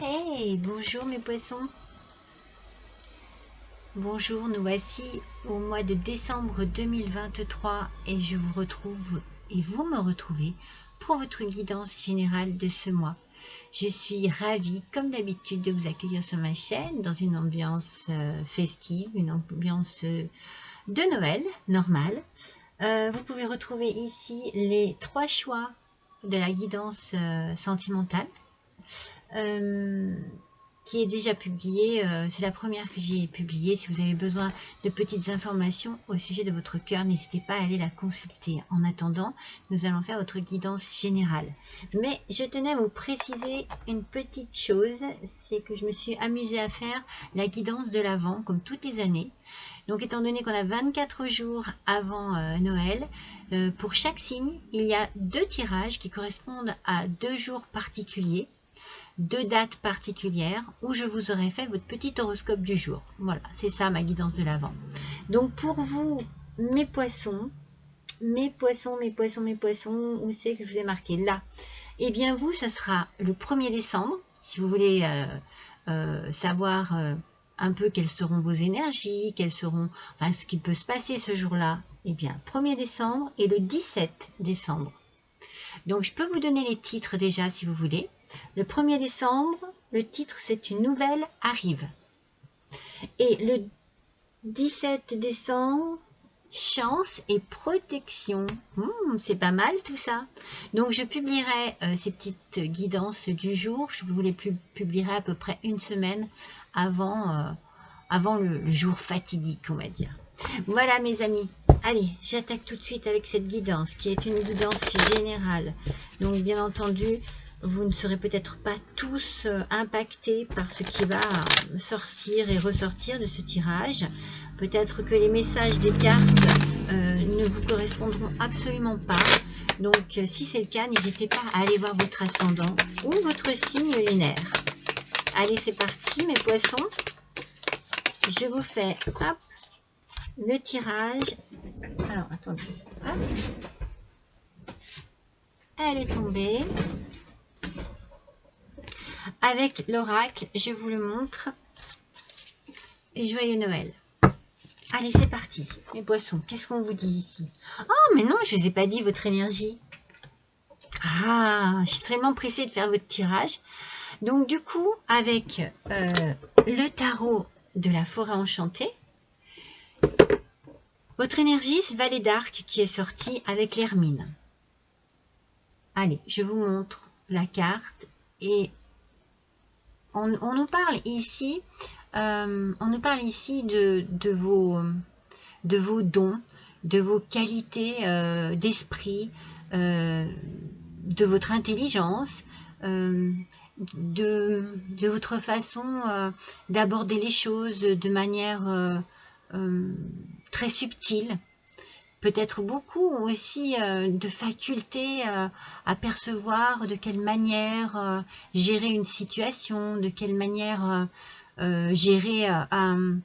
Hey, bonjour mes poissons. Bonjour, nous voici au mois de décembre 2023 et je vous retrouve et vous me retrouvez pour votre guidance générale de ce mois. Je suis ravie, comme d'habitude, de vous accueillir sur ma chaîne dans une ambiance festive, une ambiance de Noël normale. Vous pouvez retrouver ici les 3 choix de la guidance sentimentale. Qui est déjà publiée, c'est la première que j'ai publiée. Si vous avez besoin de petites informations au sujet de votre cœur, n'hésitez pas à aller la consulter. En attendant, nous allons faire votre guidance générale. Mais je tenais à vous préciser une petite chose, c'est que je me suis amusée à faire la guidance de l'Avent, comme toutes les années. Donc étant donné qu'on a 24 jours avant Noël, pour chaque signe, il y a 2 tirages qui correspondent à 2 jours particuliers. 2 dates particulières où je vous aurai fait votre petit horoscope du jour. Voilà, c'est ça ma guidance de l'Avent. Donc pour vous, mes poissons, où c'est que je vous ai marqué là? Eh bien vous, ça sera le 1er décembre, si vous voulez savoir un peu quelles seront vos énergies, ce qui peut se passer ce jour-là. Eh bien, 1er décembre et le 17 décembre. Donc je peux vous donner les titres déjà si vous voulez. Le 1er décembre, le titre c'est Une nouvelle arrive. Et le 17 décembre, Chance et protection. C'est pas mal tout ça. Donc je publierai ces petites guidances du jour. Je vous les publierai à peu près une semaine avant le jour fatidique, on va dire. Voilà mes amis, allez, j'attaque tout de suite avec cette guidance qui est une guidance générale. Donc bien entendu, vous ne serez peut-être pas tous impactés par ce qui va sortir et ressortir de ce tirage. Peut-être que les messages des cartes ne vous correspondront absolument pas. Donc si c'est le cas, n'hésitez pas à aller voir votre ascendant ou votre signe lunaire. Allez, c'est parti mes poissons. Je vous fais hop, le tirage. Alors attendez, hop. Elle est tombée. Avec l'oracle, je vous le montre. Et joyeux Noël. Allez, c'est parti. Mes poissons, qu'est-ce qu'on vous dit ici? Oh, mais non, je ne vous ai pas dit votre énergie. Ah, je suis tellement pressée de faire votre tirage. Donc, du coup, avec le tarot de la forêt enchantée, votre énergie, c'est Valet d'Arc qui est sortie avec l'Hermine. Allez, je vous montre la carte et on nous parle ici, de vos dons, de vos qualités d'esprit, de votre intelligence, de votre façon d'aborder les choses de manière très subtile. Peut-être beaucoup aussi de faculté à percevoir de quelle manière gérer une situation, de quelle manière gérer un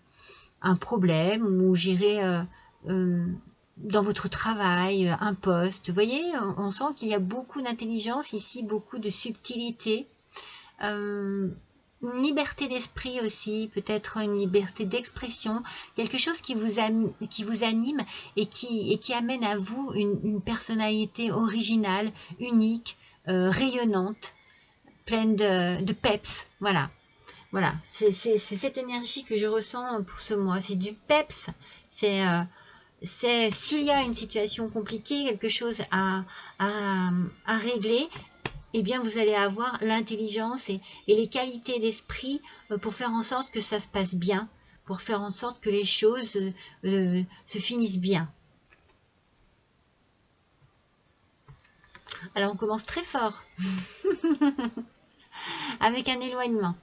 problème ou gérer dans votre travail un poste. Vous voyez, on sent qu'il y a beaucoup d'intelligence ici, beaucoup de subtilité. Une liberté d'esprit aussi, peut-être une liberté d'expression, quelque chose qui vous anime et qui amène à vous une personnalité originale, unique, rayonnante, pleine de peps. Voilà, c'est cette énergie que je ressens pour ce mois. C'est du peps, c'est s'il y a une situation compliquée, quelque chose à régler, eh bien vous allez avoir l'intelligence et les qualités d'esprit pour faire en sorte que ça se passe bien, pour faire en sorte que les choses se finissent bien. Alors on commence très fort avec un éloignement.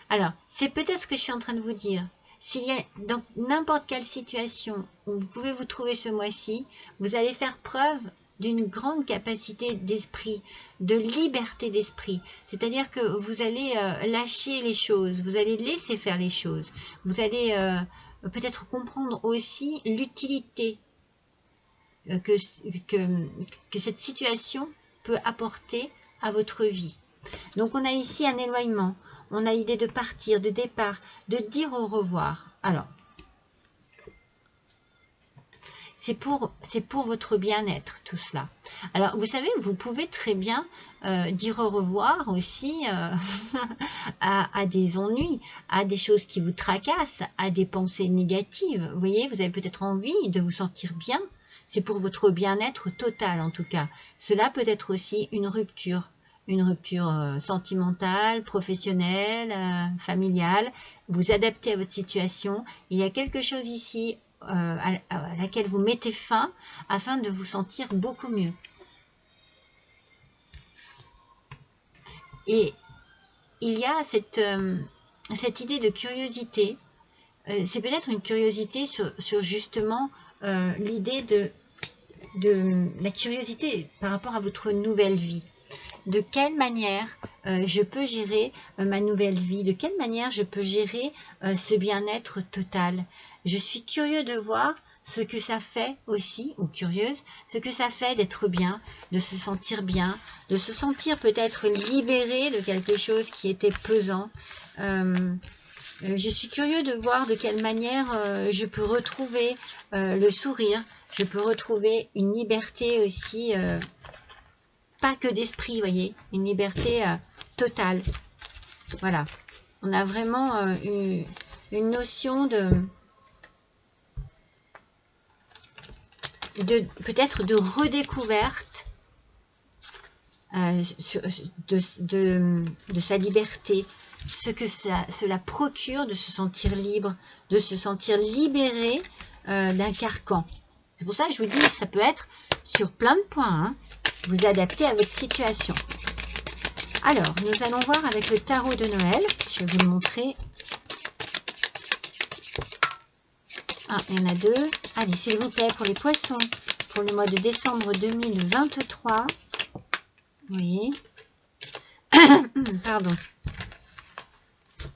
Alors c'est peut-être ce que je suis en train de vous dire. S'il y a dans n'importe quelle situation où vous pouvez vous trouver ce mois-ci, vous allez faire preuve d'une grande capacité d'esprit, de liberté d'esprit. C'est-à-dire que vous allez lâcher les choses, vous allez laisser faire les choses. Vous allez peut-être comprendre aussi l'utilité que cette situation peut apporter à votre vie. Donc on a ici un éloignement. on a l'idée de partir, de départ, de dire au revoir. Alors, c'est pour votre bien-être, tout cela. Alors, vous savez, vous pouvez très bien dire au revoir aussi à des ennuis, à des choses qui vous tracassent, à des pensées négatives. Vous voyez, vous avez peut-être envie de vous sentir bien. C'est pour votre bien-être total, en tout cas. Cela peut être aussi une rupture sentimentale, professionnelle, familiale. Vous adaptez à votre situation. Il y a quelque chose ici à laquelle vous mettez fin afin de vous sentir beaucoup mieux. Et il y a cette idée de curiosité. C'est peut-être une curiosité sur justement l'idée de la curiosité par rapport à votre nouvelle vie. De quelle manière je peux gérer ma nouvelle vie? De quelle manière je peux gérer ce bien-être total? Je suis curieux de voir ce que ça fait aussi, ou curieuse, ce que ça fait d'être bien, de se sentir bien, de se sentir peut-être libéré de quelque chose qui était pesant. Je suis curieux de voir de quelle manière je peux retrouver le sourire, je peux retrouver une liberté aussi, pas que d'esprit, vous voyez, une liberté totale. Voilà, on a vraiment une notion peut-être de redécouverte de sa liberté, ce que cela procure de se sentir libre, de se sentir libéré d'un carcan. C'est pour ça que je vous dis, ça peut être sur plein de points, hein, vous adaptez à votre situation. Alors, nous allons voir avec le tarot de Noël. Je vais vous le montrer. Ah, il y en a deux. Allez, s'il vous plaît, pour les poissons, pour le mois de décembre 2023. Oui. Pardon.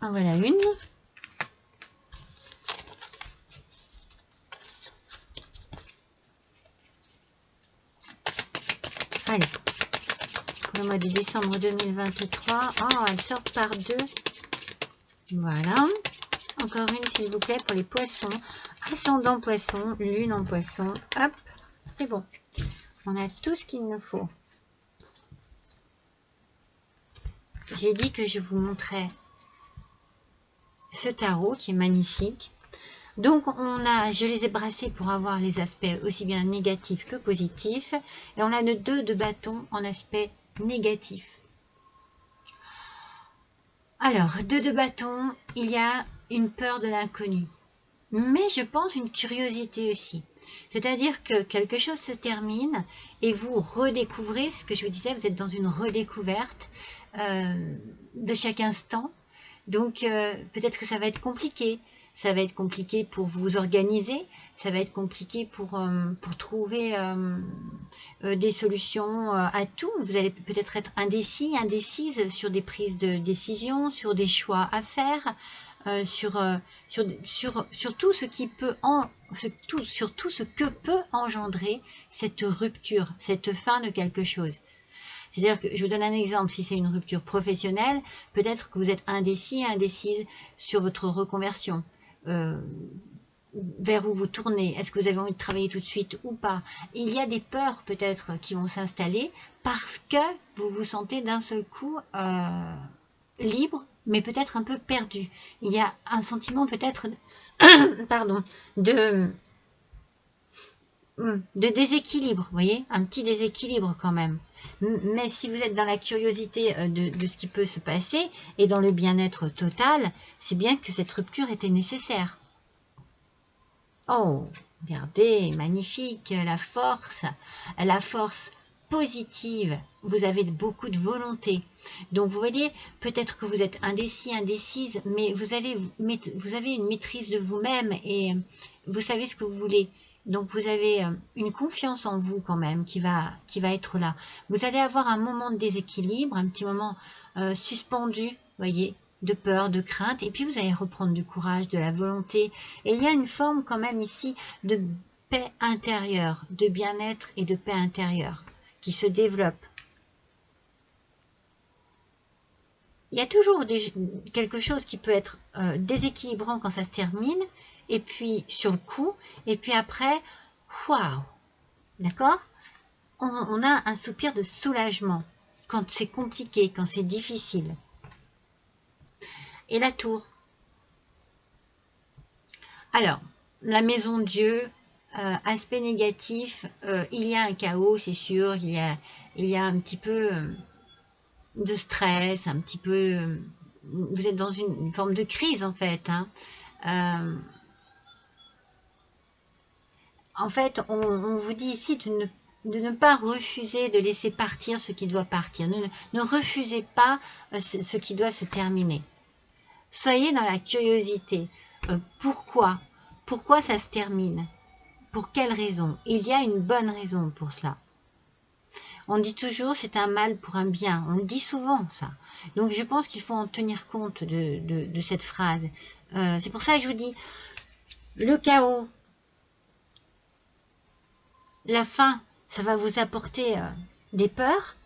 En voilà une. Allez. Pour le mois de décembre 2023. Oh, elles sortent par deux. Voilà. Encore une, s'il vous plaît, pour les poissons. Ascendant poisson, lune en poisson. Hop, c'est bon. On a tout ce qu'il nous faut. J'ai dit que je vous montrais ce tarot qui est magnifique. Donc, je les ai brassés pour avoir les aspects aussi bien négatifs que positifs. Et on a le 2 de bâton en aspect négatif. Alors, 2 de bâton, il y a une peur de l'inconnu. Mais je pense une curiosité aussi. C'est-à-dire que quelque chose se termine et vous redécouvrez, ce que je vous disais, vous êtes dans une redécouverte de chaque instant. Donc, peut-être que ça va être compliqué. Ça va être compliqué pour vous organiser. Ça va être compliqué pour trouver des solutions à tout. Vous allez peut-être être indécis, indécise sur des prises de décision, sur des choix à faire. Sur tout ce qui peut sur tout ce que peut engendrer cette rupture, cette fin de quelque chose. C'est-à-dire que, je vous donne un exemple, si c'est une rupture professionnelle, peut-être que vous êtes indécis, indécise sur votre reconversion, vers où vous tournez, est-ce que vous avez envie de travailler tout de suite ou pas. Et il y a des peurs peut-être qui vont s'installer parce que vous vous sentez d'un seul coup libre, mais peut-être un peu perdu. Il y a un sentiment peut-être pardon, de déséquilibre, vous voyez, un petit déséquilibre quand même. Mais si vous êtes dans la curiosité de ce qui peut se passer et dans le bien-être total, c'est bien que cette rupture était nécessaire. Oh, regardez, magnifique, la force positive, vous avez beaucoup de volonté. Donc vous voyez, peut-être que vous êtes indécis, indécise, mais vous avez une maîtrise de vous-même et vous savez ce que vous voulez. Donc vous avez une confiance en vous quand même qui va être là. Vous allez avoir un moment de déséquilibre, un petit moment suspendu, voyez, de peur, de crainte, et puis vous allez reprendre du courage, de la volonté. Et il y a une forme quand même ici de paix intérieure, de bien-être et de paix intérieure qui se développe. il y a toujours quelque chose qui peut être déséquilibrant quand ça se termine, et puis sur le coup, et puis après, waouh, d'accord, on a un soupir de soulagement quand c'est compliqué, quand c'est difficile. Et la tour. Alors, la maison Dieu, aspect négatif, il y a un chaos, c'est sûr, il y a un petit peu de stress, un petit peu... vous êtes dans une forme de crise en fait. Hein. En fait, on vous dit ici de ne pas refuser de laisser partir ce qui doit partir. Ne refusez pas ce qui doit se terminer. Soyez dans la curiosité. Pourquoi? Pourquoi ça se termine? Pour quelle raison? Il y a une bonne raison pour cela. On dit toujours c'est un mal pour un bien. On le dit souvent ça. Donc je pense qu'il faut en tenir compte de cette phrase. C'est pour ça que je vous dis le chaos, la fin, ça va vous apporter des peurs,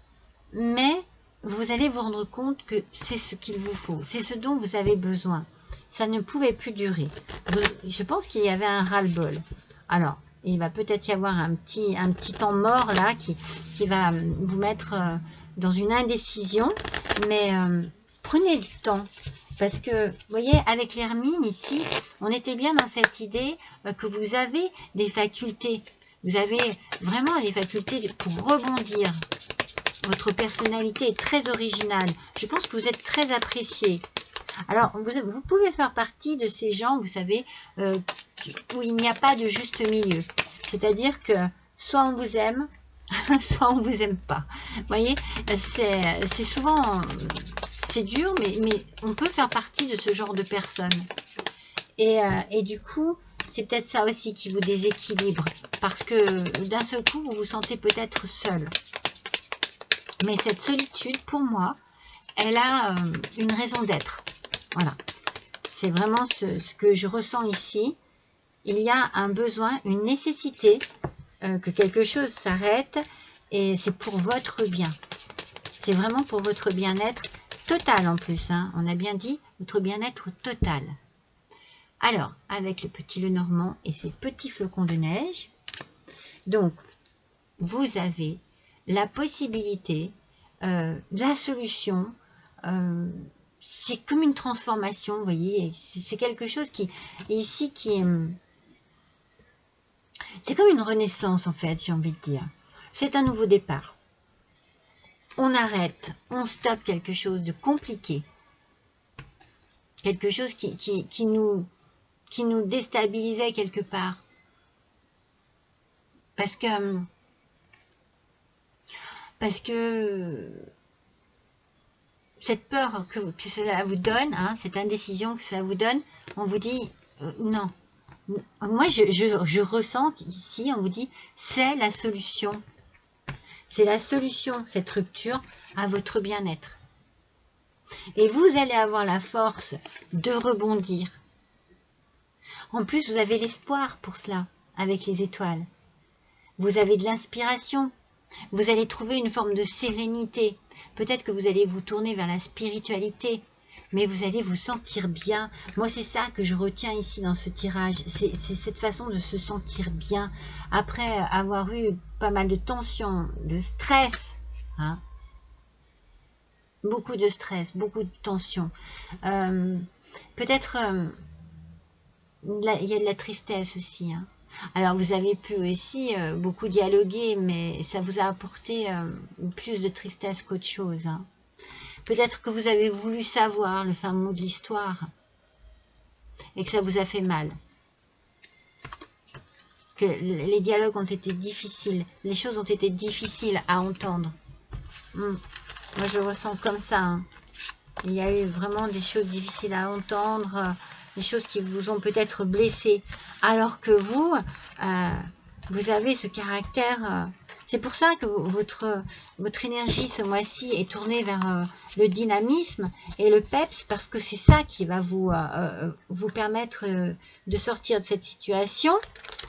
mais vous allez vous rendre compte que c'est ce qu'il vous faut, c'est ce dont vous avez besoin. Ça ne pouvait plus durer. Je pense qu'il y avait un ras-le-bol. Alors, il va peut-être y avoir un petit temps mort là qui va vous mettre dans une indécision, mais prenez du temps. Parce que, vous voyez, avec l'hermine ici, on était bien dans cette idée que vous avez des facultés. Vous avez vraiment des facultés pour rebondir. Votre personnalité est très originale. Je pense que vous êtes très apprécié. Alors, vous pouvez faire partie de ces gens, vous savez, où il n'y a pas de juste milieu. C'est-à-dire que soit on vous aime, soit on vous aime pas. Vous voyez, c'est souvent... C'est dur, mais on peut faire partie de ce genre de personnes. Et du coup, c'est peut-être ça aussi qui vous déséquilibre. Parce que d'un seul coup, vous vous sentez peut-être seul. Mais cette solitude, pour moi, elle a une raison d'être. Voilà. C'est vraiment ce que je ressens ici. Il y a un besoin, une nécessité que quelque chose s'arrête. Et c'est pour votre bien. C'est vraiment pour votre bien-être total en plus. Hein. On a bien dit votre bien-être total. Alors, avec le petit Lenormand et ses petits flocons de neige, donc, vous avez la possibilité, la solution, c'est comme une transformation, vous voyez, c'est quelque chose qui est ici, c'est comme une renaissance en fait, j'ai envie de dire. C'est un nouveau départ. On arrête, on stoppe quelque chose de compliqué, quelque chose qui nous déstabilisait quelque part. Parce que cette peur que cela vous donne, hein, cette indécision que cela vous donne, on vous dit non. Moi, je ressens qu'ici, on vous dit c'est la solution. C'est la solution, cette rupture, à votre bien-être. Et vous allez avoir la force de rebondir. En plus, vous avez l'espoir pour cela, avec les étoiles. Vous avez de l'inspiration. Vous allez trouver une forme de sérénité. Peut-être que vous allez vous tourner vers la spiritualité, mais vous allez vous sentir bien. Moi, c'est ça que je retiens ici dans ce tirage. C'est cette façon de se sentir bien après avoir eu pas mal de tension, de stress. Hein, beaucoup de stress, beaucoup de tension. Peut-être il y a de la tristesse aussi. Hein. Alors, vous avez pu aussi beaucoup dialoguer, mais ça vous a apporté plus de tristesse qu'autre chose. Hein. Peut-être que vous avez voulu savoir le fin mot de l'histoire et que ça vous a fait mal. Que les dialogues ont été difficiles, les choses ont été difficiles à entendre. Moi, je le ressens comme ça. Hein. Il y a eu vraiment des choses difficiles à entendre, des choses qui vous ont peut-être blessé, alors que vous, vous avez ce caractère. C'est pour ça que votre énergie ce mois-ci est tournée vers le dynamisme et le peps, parce que c'est ça qui va vous permettre de sortir de cette situation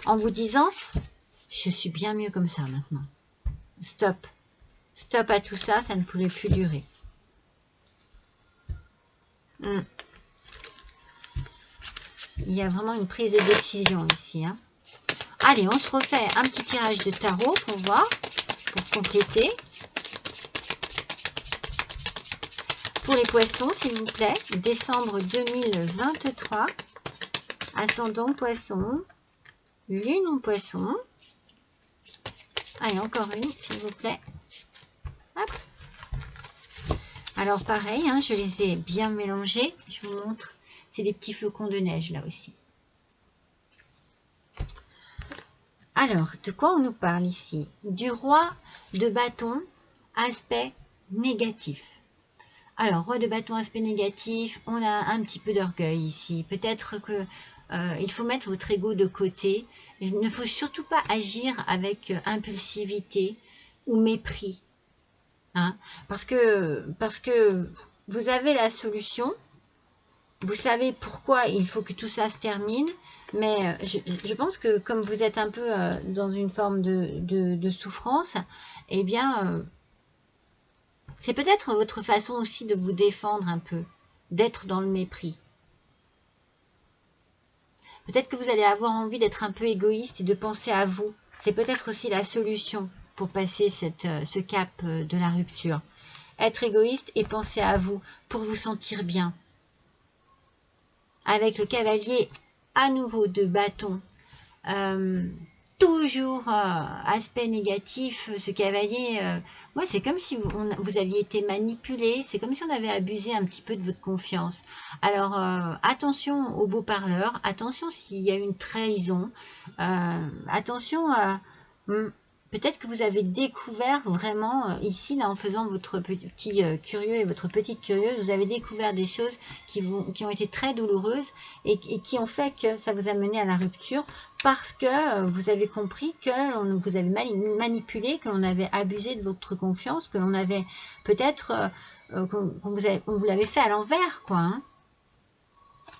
en vous disant « Je suis bien mieux comme ça maintenant. Stop. Stop à tout ça, ça ne pouvait plus durer. » Il y a vraiment une prise de décision ici. Hein. Allez, on se refait un petit tirage de tarot pour voir, pour compléter. Pour les poissons, s'il vous plaît, décembre 2023, ascendant poisson, lune en poisson. Allez, encore une, s'il vous plaît. Hop. Alors, pareil, hein, je les ai bien mélangés. Je vous montre. C'est des petits flocons de neige, là aussi. Alors, de quoi on nous parle ici? Du roi de bâton, aspect négatif. Alors, roi de bâton, aspect négatif, on a un petit peu d'orgueil ici. Peut-être que il faut mettre votre ego de côté. Il ne faut surtout pas agir avec impulsivité ou mépris. Hein, parce que vous avez la solution, vous savez pourquoi il faut que tout ça se termine, mais je pense que comme vous êtes un peu dans une forme de souffrance, eh bien, c'est peut-être votre façon aussi de vous défendre un peu, d'être dans le mépris. Peut-être que vous allez avoir envie d'être un peu égoïste et de penser à vous. C'est peut-être aussi la solution pour passer ce cap de la rupture. Être égoïste et penser à vous pour vous sentir bien. Avec le cavalier à nouveau de bâton, toujours aspect négatif, ce cavalier, moi c'est comme si vous aviez été manipulé, c'est comme si on avait abusé un petit peu de votre confiance. Alors attention aux beaux parleurs, attention s'il y a une trahison, attention à... Peut-être que vous avez découvert vraiment, ici, là, en faisant votre petit curieux et votre petite curieuse, vous avez découvert des choses qui ont été très douloureuses et qui ont fait que ça vous a mené à la rupture parce que vous avez compris que vous avez manipulé, qu'on avait abusé de votre confiance, que l'on avait peut-être, qu'on vous l'avait fait à l'envers, quoi, hein.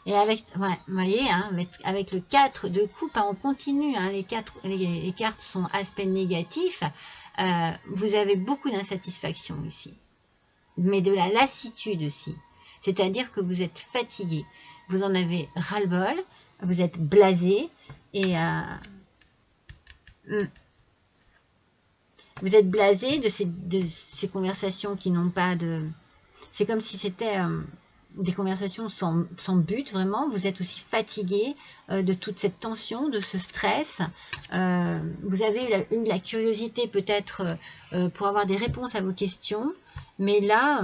Et avec, ouais, vous voyez, hein, avec le 4 de coupe, hein, on continue, hein, les cartes sont aspect négatif, vous avez beaucoup d'insatisfaction ici, mais de la lassitude aussi, c'est-à-dire que vous êtes fatigué, vous en avez ras-le-bol, vous êtes blasé, et vous êtes blasé de ces conversations qui n'ont pas de... C'est comme si c'était... des conversations sans but, vraiment. Vous êtes aussi fatigué de toute cette tension, de ce stress. Vous avez eu la curiosité peut-être pour avoir des réponses à vos questions. Mais là,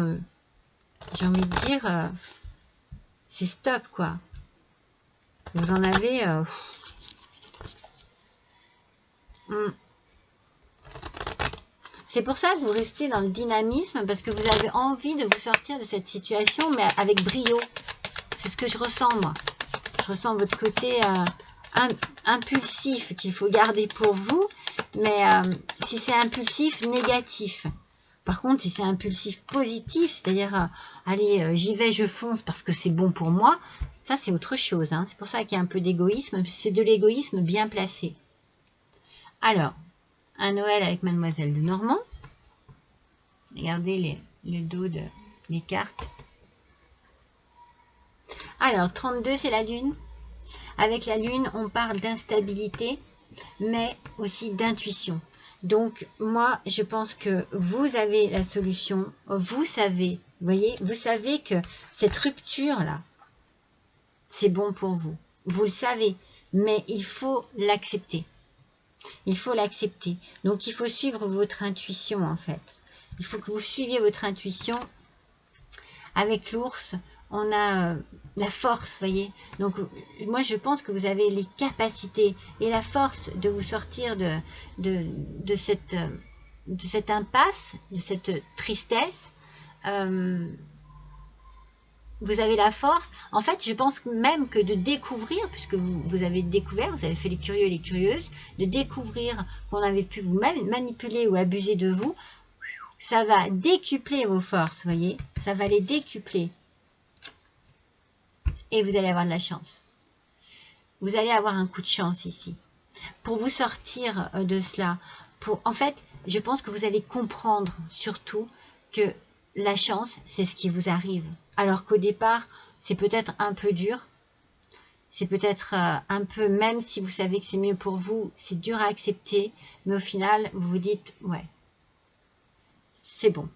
j'ai envie de dire, c'est stop, quoi. Vous en avez... C'est pour ça que vous restez dans le dynamisme, parce que vous avez envie de vous sortir de cette situation, mais avec brio. C'est ce que je ressens, moi. Je ressens votre côté impulsif qu'il faut garder pour vous, mais si c'est impulsif, négatif. Par contre, si c'est impulsif positif, c'est-à-dire, allez, j'y vais, je fonce parce que c'est bon pour moi, ça c'est autre chose. Hein. C'est pour ça qu'il y a un peu d'égoïsme, c'est de l'égoïsme bien placé. Alors, un Noël avec Mademoiselle de Normand. Regardez le dos des cartes. Alors, 32, c'est la lune. Avec la lune, on parle d'instabilité, mais aussi d'intuition. Donc, moi, je pense que vous avez la solution. Vous savez, vous voyez, vous savez que cette rupture-là, c'est bon pour vous. Vous le savez, mais il faut l'accepter. Il faut l'accepter. Donc, il faut suivre votre intuition, en fait. Il faut que vous suiviez votre intuition. Avec l'ours, on a la force, voyez. Donc, moi, je pense que vous avez les capacités et la force de vous sortir de cette impasse, de cette tristesse. Vous avez la force. En fait, je pense même que de découvrir, puisque vous avez découvert, vous avez fait les curieux et les curieuses, de découvrir qu'on avait pu vous manipuler ou abuser de vous, ça va décupler vos forces, voyez. Ça va les décupler. Et vous allez avoir de la chance. Vous allez avoir un coup de chance ici. Pour vous sortir de cela, en fait, je pense que vous allez comprendre surtout que la chance, c'est ce qui vous arrive. Alors qu'au départ, c'est peut-être un peu dur. C'est peut-être un peu, même si vous savez que c'est mieux pour vous, c'est dur à accepter. Mais au final, vous vous dites, ouais, c'est bon.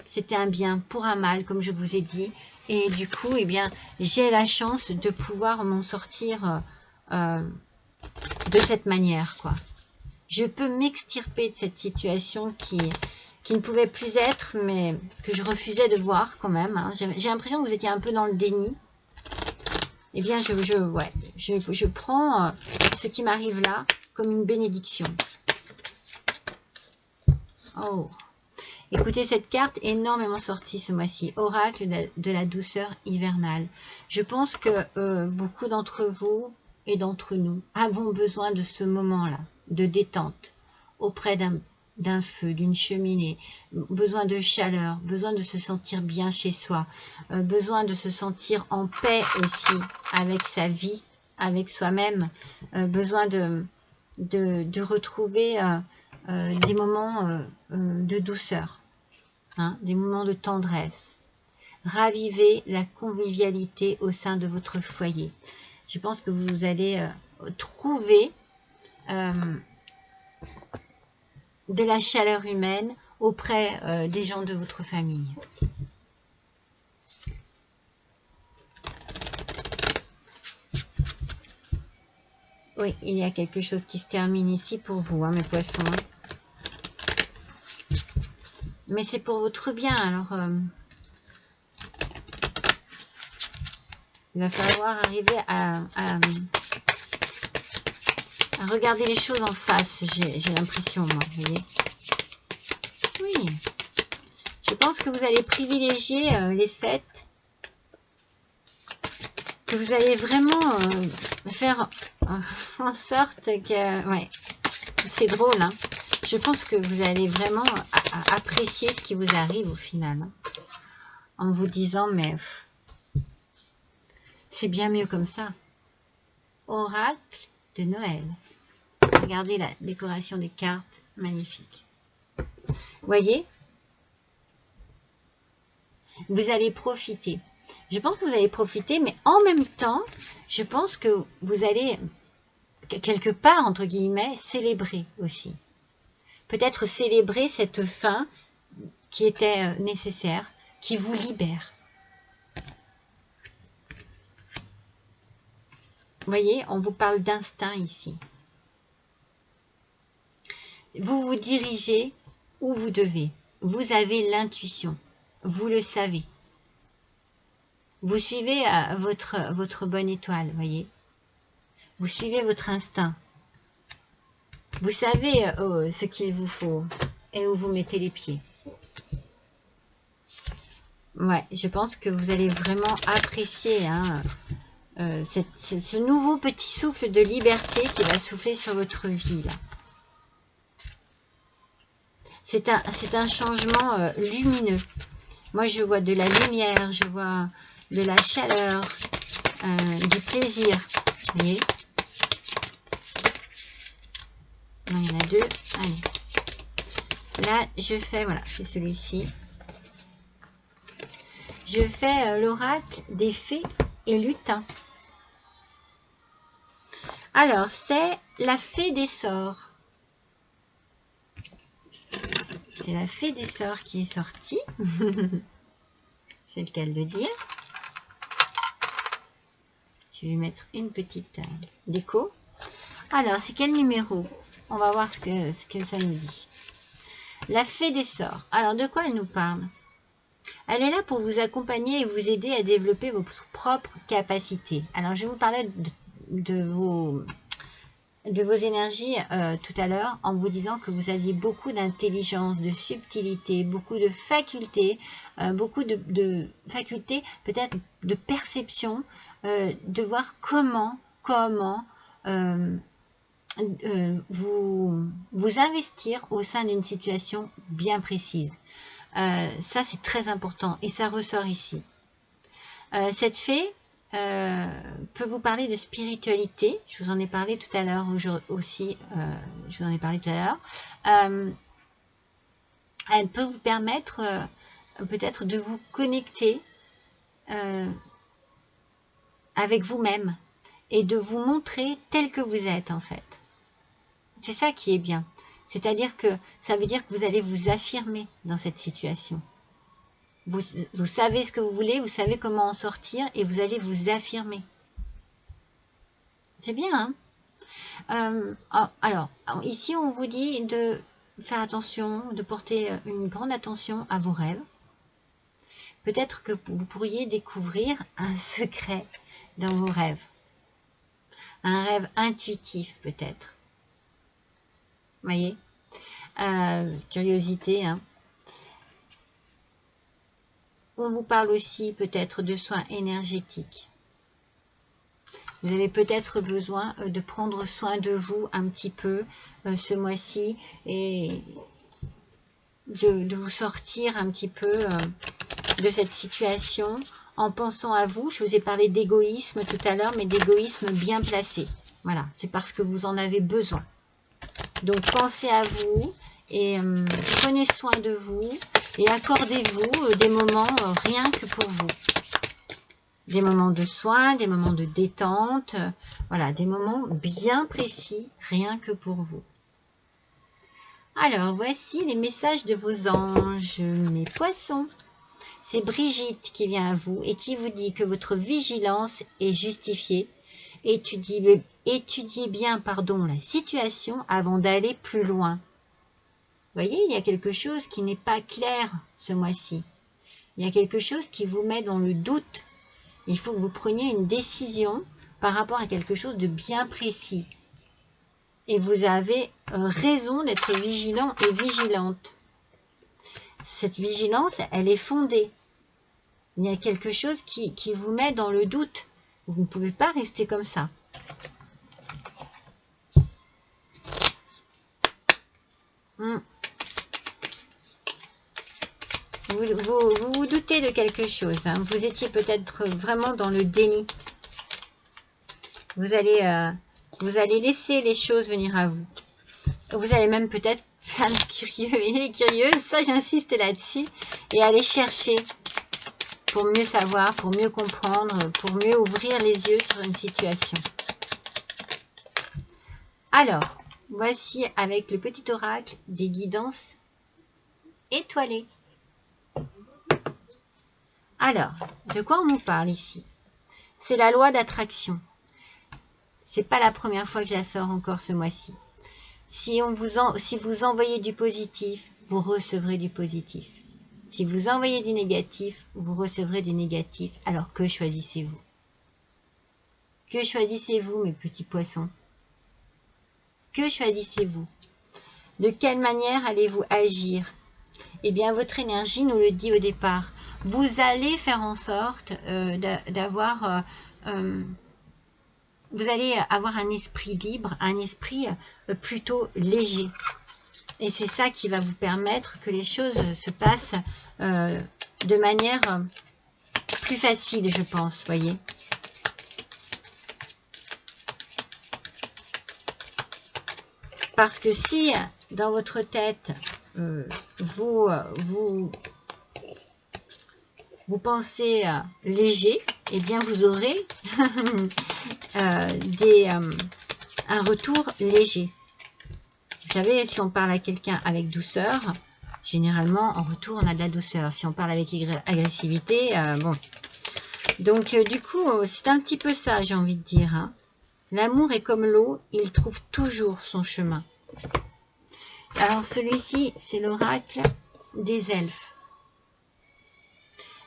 C'était un bien pour un mal, comme je vous ai dit. Et du coup, eh bien, j'ai la chance de pouvoir m'en sortir de cette manière, quoi. Je peux m'extirper de cette situation qui ne pouvait plus être, mais que je refusais de voir quand même. Hein. J'ai l'impression que vous étiez un peu dans le déni. Eh bien, je prends ce qui m'arrive là comme une bénédiction. Oh, écoutez, cette carte énormément sortie ce mois-ci. Oracle de la douceur hivernale. Je pense que beaucoup d'entre vous et d'entre nous avons besoin de ce moment-là, de détente, auprès d'un feu, d'une cheminée, besoin de chaleur, besoin de se sentir bien chez soi, besoin de se sentir en paix aussi avec sa vie, avec soi-même, besoin de retrouver des moments de douceur, hein, des moments de tendresse. Ravivez la convivialité au sein de votre foyer. Je pense que vous allez trouver de la chaleur humaine auprès des gens de votre famille. Oui, il y a quelque chose qui se termine ici pour vous, hein, mes poissons. Mais c'est pour votre bien, alors il va falloir arriver à regarder les choses en face, j'ai l'impression, moi, vous voyez. Oui, je pense que vous allez privilégier les fêtes, que vous allez vraiment faire en sorte que... Ouais, c'est drôle, hein. Je pense que vous allez vraiment apprécier ce qui vous arrive au final, hein, en vous disant, mais c'est bien mieux comme ça. Oracle de Noël. Regardez la décoration des cartes, magnifique. Voyez, vous allez profiter. Je pense que vous allez profiter, mais en même temps, je pense que vous allez, quelque part, entre guillemets, célébrer aussi. Peut-être célébrer cette fin qui était nécessaire, qui vous libère. Voyez, on vous parle d'instinct ici. Vous vous dirigez où vous devez. Vous avez l'intuition. Vous le savez. Vous suivez votre bonne étoile, voyez. Vous suivez votre instinct. Vous savez ce qu'il vous faut et où vous mettez les pieds. Ouais, je pense que vous allez vraiment apprécier hein, ce nouveau petit souffle de liberté qui va souffler sur votre vie là. C'est un changement lumineux. Moi, je vois de la lumière, je vois de la chaleur, du plaisir. Vous voyez? Non, il y en a deux. Allez. Là, je fais, voilà, c'est celui-ci. Je fais l'oracle des fées et lutins. Alors, c'est la fée des sorts. C'est la fée des sorts qui est sortie. C'est le cas de le dire. Je vais lui mettre une petite déco. Alors, c'est quel numéro? On va voir ce que ça nous dit. La fée des sorts. Alors, de quoi elle nous parle? Elle est là pour vous accompagner et vous aider à développer vos propres capacités. Alors, je vais vous parler de vos énergies tout à l'heure en vous disant que vous aviez beaucoup d'intelligence, de subtilité, beaucoup de facultés, beaucoup de facultés peut-être de perception, de voir comment vous investir au sein d'une situation bien précise. Ça, c'est très important et ça ressort ici. Cette fée peut vous parler de spiritualité. Je vous en ai parlé tout à l'heure aussi. Elle peut vous permettre peut-être de vous connecter avec vous-même et de vous montrer tel que vous êtes en fait. C'est ça qui est bien. C'est-à-dire que ça veut dire que vous allez vous affirmer dans cette situation. Vous savez ce que vous voulez, vous savez comment en sortir et vous allez vous affirmer. C'est bien, hein? Alors, ici, on vous dit de faire attention, de porter une grande attention à vos rêves. Peut-être que vous pourriez découvrir un secret dans vos rêves. Un rêve intuitif, peut-être. Vous voyez? Curiosité, hein? On vous parle aussi peut-être de soins énergétiques. Vous avez peut-être besoin de prendre soin de vous un petit peu ce mois-ci et de vous sortir un petit peu de cette situation en pensant à vous. Je vous ai parlé d'égoïsme tout à l'heure, mais d'égoïsme bien placé. Voilà, c'est parce que vous en avez besoin. Donc pensez à vous et prenez soin de vous et accordez-vous des moments rien que pour vous. Des moments de soins, des moments de détente, voilà, des moments bien précis, rien que pour vous. Alors, voici les messages de vos anges, mes poissons. C'est Brigitte qui vient à vous et qui vous dit que votre vigilance est justifiée. Étudiez bien la situation avant d'aller plus loin. Vous voyez, il y a quelque chose qui n'est pas clair ce mois-ci. Il y a quelque chose qui vous met dans le doute. Il faut que vous preniez une décision par rapport à quelque chose de bien précis. Et vous avez raison d'être vigilant et vigilante. Cette vigilance, elle est fondée. Il y a quelque chose qui vous met dans le doute. Vous ne pouvez pas rester comme ça. Vous doutez de quelque chose. Hein. Vous étiez peut-être vraiment dans le déni. Vous allez laisser les choses venir à vous. Vous allez même peut-être faire le curieux et curieuse. Ça, j'insiste là-dessus. Et aller chercher pour mieux savoir, pour mieux comprendre, pour mieux ouvrir les yeux sur une situation. Alors, voici avec le petit oracle des guidances étoilées. Alors, de quoi on nous parle ici? C'est la loi d'attraction. C'est pas la première fois que je la sors encore ce mois-ci. Si vous envoyez du positif, vous recevrez du positif. Si vous envoyez du négatif, vous recevrez du négatif. Alors que choisissez-vous? Que choisissez-vous, mes petits poissons? Que choisissez-vous? De quelle manière allez-vous agir? Eh bien, votre énergie nous le dit au départ. Vous allez faire en sorte d'avoir... vous allez avoir un esprit libre, un esprit plutôt léger. Et c'est ça qui va vous permettre que les choses se passent de manière plus facile, je pense, voyez. Parce que si dans votre tête, vous pensez léger, eh bien vous aurez un retour léger. Vous savez, si on parle à quelqu'un avec douceur, généralement en retour on a de la douceur. Si on parle avec agressivité, bon. Donc du coup, c'est un petit peu ça, j'ai envie de dire. Hein. L'amour est comme l'eau, il trouve toujours son chemin. Alors celui-ci, c'est l'oracle des elfes.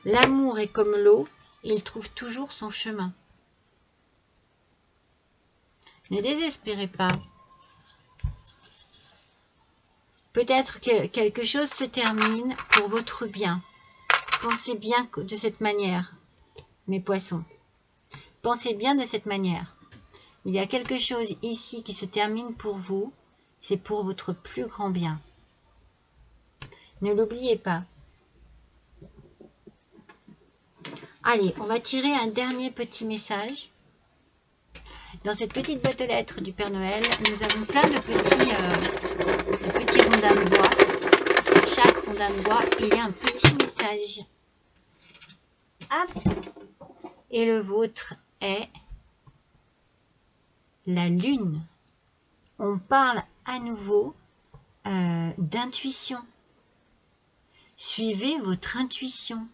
L'amour est comme l'eau, il trouve toujours son chemin. Ne désespérez pas. Peut-être que quelque chose se termine pour votre bien. Pensez bien de cette manière, mes poissons. Pensez bien de cette manière. Il y a quelque chose ici qui se termine pour vous. C'est pour votre plus grand bien. Ne l'oubliez pas. Allez, on va tirer un dernier petit message. Dans cette petite boîte aux lettres du Père Noël, nous avons plein de petits rondins de bois. Sur chaque rondin de bois, il y a un petit message. message. Hop. Et le vôtre est la lune. On parle à nouveau d'intuition. Suivez votre intuition.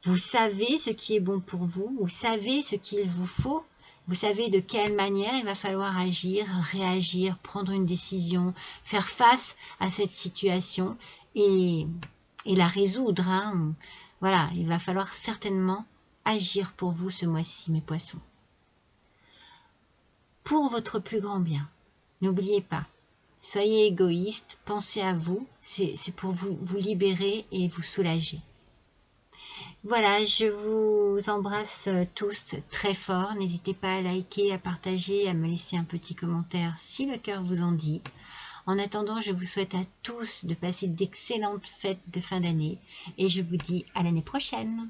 Vous savez ce qui est bon pour vous, vous savez ce qu'il vous faut, vous savez de quelle manière il va falloir agir, réagir, prendre une décision, faire face à cette situation et la résoudre. Hein. Voilà, il va falloir certainement agir pour vous ce mois-ci, mes poissons. Pour votre plus grand bien, n'oubliez pas, soyez égoïste, pensez à vous, c'est pour vous libérer et vous soulager. Voilà, je vous embrasse tous très fort. N'hésitez pas à liker, à partager, à me laisser un petit commentaire si le cœur vous en dit. En attendant, je vous souhaite à tous de passer d'excellentes fêtes de fin d'année et je vous dis à l'année prochaine.